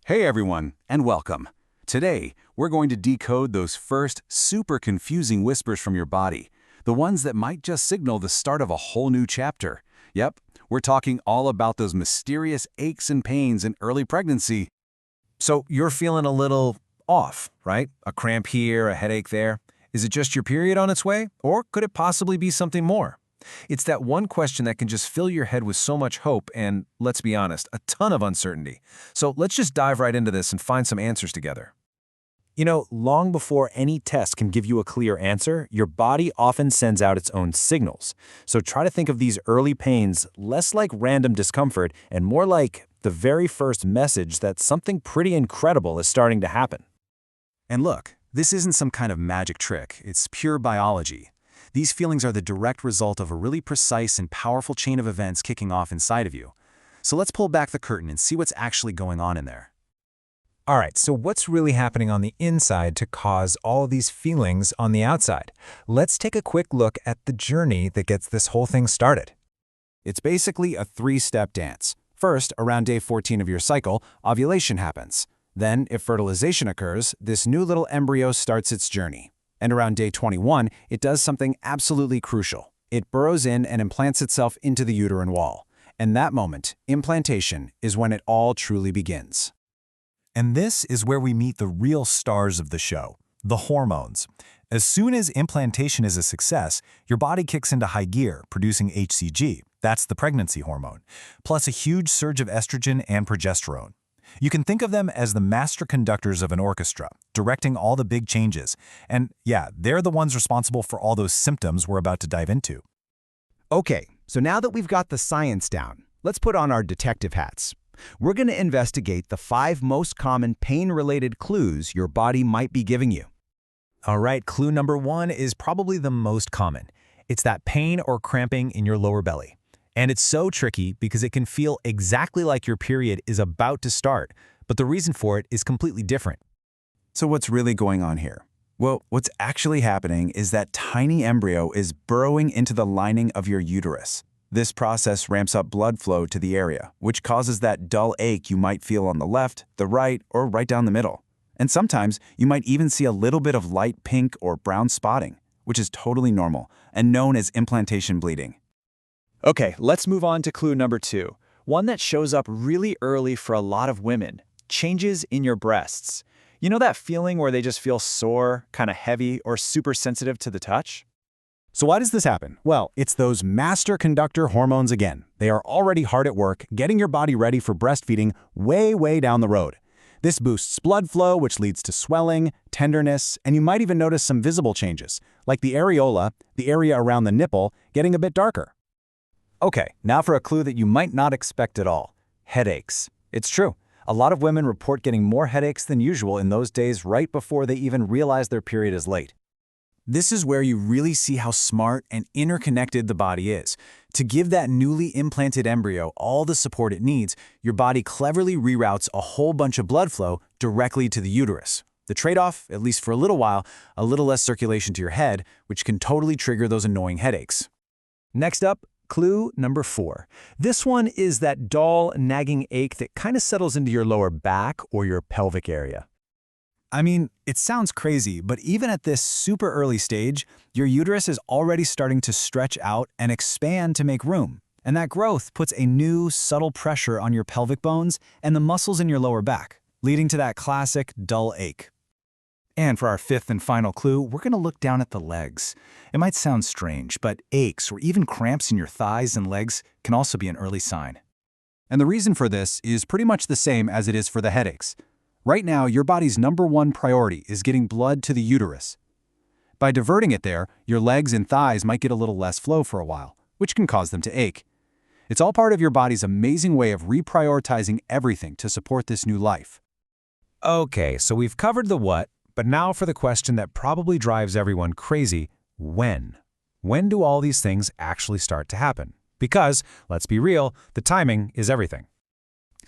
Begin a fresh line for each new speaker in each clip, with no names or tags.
Hey everyone, and welcome. Today, we're going to decode those first super confusing whispers from your body, the ones that might just signal the start of a whole new chapter. Yep, we're talking all about those mysterious aches and pains in early pregnancy.
So you're feeling a little off, right? A cramp here, a headache there. Is it just your period on its way? Or could it possibly be something more? It's that one question that can just fill your head with so much hope and, let's be honest, a ton of uncertainty. So let's just dive right into this and find some answers together. You know, long before any test can give you a clear answer, your body often sends out its own signals. So try to think of these early pains less like random discomfort and more like the very first message that something pretty incredible is starting to happen.
And look, this isn't some kind of magic trick, it's pure biology. These feelings are the direct result of a really precise and powerful chain of events kicking off inside of you. So let's pull back the curtain and see what's actually going on in there.
All right, so what's really happening on the inside to cause all these feelings on the outside? Let's take a quick look at the journey that gets this whole thing started.
It's basically a three-step dance. First, around day 14 of your cycle, ovulation happens. Then, if fertilization occurs, this new little embryo starts its journey. And around day 21, it does something absolutely crucial. It burrows in and implants itself into the uterine wall. And that moment, implantation, is when it all truly begins.
And this is where we meet the real stars of the show, the hormones. As soon as implantation is a success, your body kicks into high gear, producing HCG, that's the pregnancy hormone, plus a huge surge of estrogen and progesterone. You can think of them as the master conductors of an orchestra, directing all the big changes. And yeah, they're the ones responsible for all those symptoms we're about to dive into.
Okay, so now that we've got the science down, let's put on our detective hats. We're going to investigate the 5 most common pain-related clues your body might be giving you.
All right, clue number 1 is probably the most common. It's that pain or cramping in your lower belly. And it's so tricky because it can feel exactly like your period is about to start, but the reason for it is completely different.
So what's really going on here? Well, what's actually happening is that tiny embryo is burrowing into the lining of your uterus. This process ramps up blood flow to the area, which causes that dull ache you might feel on the left, the right, or right down the middle. And sometimes you might even see a little bit of light pink or brown spotting, which is totally normal and known as implantation bleeding.
Okay, let's move on to clue number 2, one that shows up really early for a lot of women: changes in your breasts. You know that feeling where they just feel sore, kind of heavy, or super sensitive to the touch?
So why does this happen? Well, it's those master conductor hormones again. They are already hard at work, getting your body ready for breastfeeding way down the road. This boosts blood flow, which leads to swelling, tenderness, and you might even notice some visible changes, like the areola, the area around the nipple, getting a bit darker.
Okay, now for a clue that you might not expect at all: headaches. It's true. A lot of women report getting more headaches than usual in those days right before they even realize their period is late.
This is where you really see how smart and interconnected the body is. To give that newly implanted embryo all the support it needs, your body cleverly reroutes a whole bunch of blood flow directly to the uterus. The trade-off, at least for a little while, a little less circulation to your head, which can totally trigger those annoying headaches.
Next up, clue number 4. This one is that dull, nagging ache that kind of settles into your lower back or your pelvic area.
I mean, it sounds crazy, but even at this super early stage, your uterus is already starting to stretch out and expand to make room. And that growth puts a new, subtle pressure on your pelvic bones and the muscles in your lower back, leading to that classic dull ache. And for our 5th and final clue, we're going to look down at the legs. It might sound strange, but aches or even cramps in your thighs and legs can also be an early sign. And the reason for this is pretty much the same as it is for the headaches. Right now, your body's #1 priority is getting blood to the uterus. By diverting it there, your legs and thighs might get a little less flow for a while, which can cause them to ache. It's all part of your body's amazing way of reprioritizing everything to support this new life.
Okay, so we've covered the what, but now for the question that probably drives everyone crazy: when? When do all these things actually start to happen? Because, let's be real, the timing is everything.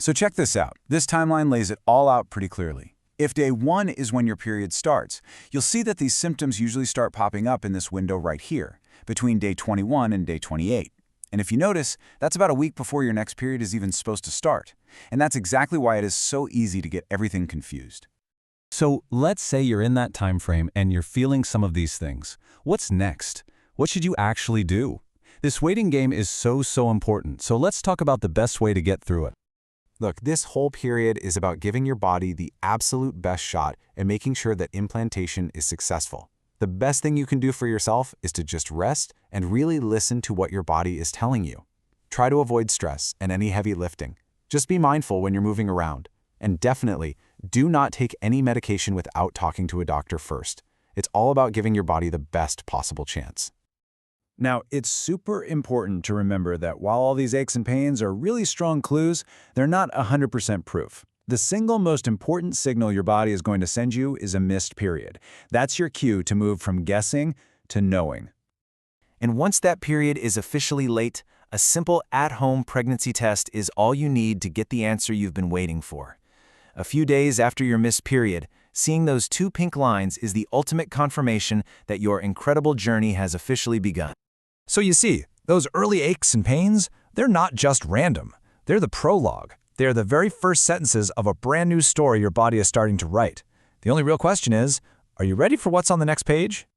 So check this out. This timeline lays it all out pretty clearly. If day 1 is when your period starts, you'll see that these symptoms usually start popping up in this window right here, between day 21 and day 28. And if you notice, that's about a week before your next period is even supposed to start. And that's exactly why it is so easy to get everything confused.
So let's say you're in that time frame and you're feeling some of these things. What's next? What should you actually do? This waiting game is so important, so let's talk about the best way to get through it.
Look, this whole period is about giving your body the absolute best shot and making sure that implantation is successful. The best thing you can do for yourself is to just rest and really listen to what your body is telling you. Try to avoid stress and any heavy lifting. Just be mindful when you're moving around. And definitely, do not take any medication without talking to a doctor first. It's all about giving your body the best possible chance.
Now, it's super important to remember that while all these aches and pains are really strong clues, they're not 100% proof. The single most important signal your body is going to send you is a missed period. That's your cue to move from guessing to knowing.
And once that period is officially late, a simple at-home pregnancy test is all you need to get the answer you've been waiting for. A few days after your missed period, seeing those 2 pink lines is the ultimate confirmation that your incredible journey has officially begun.
So you see, those early aches and pains, they're not just random. They're the prologue. They're the very first sentences of a brand new story your body is starting to write. The only real question is, are you ready for what's on the next page?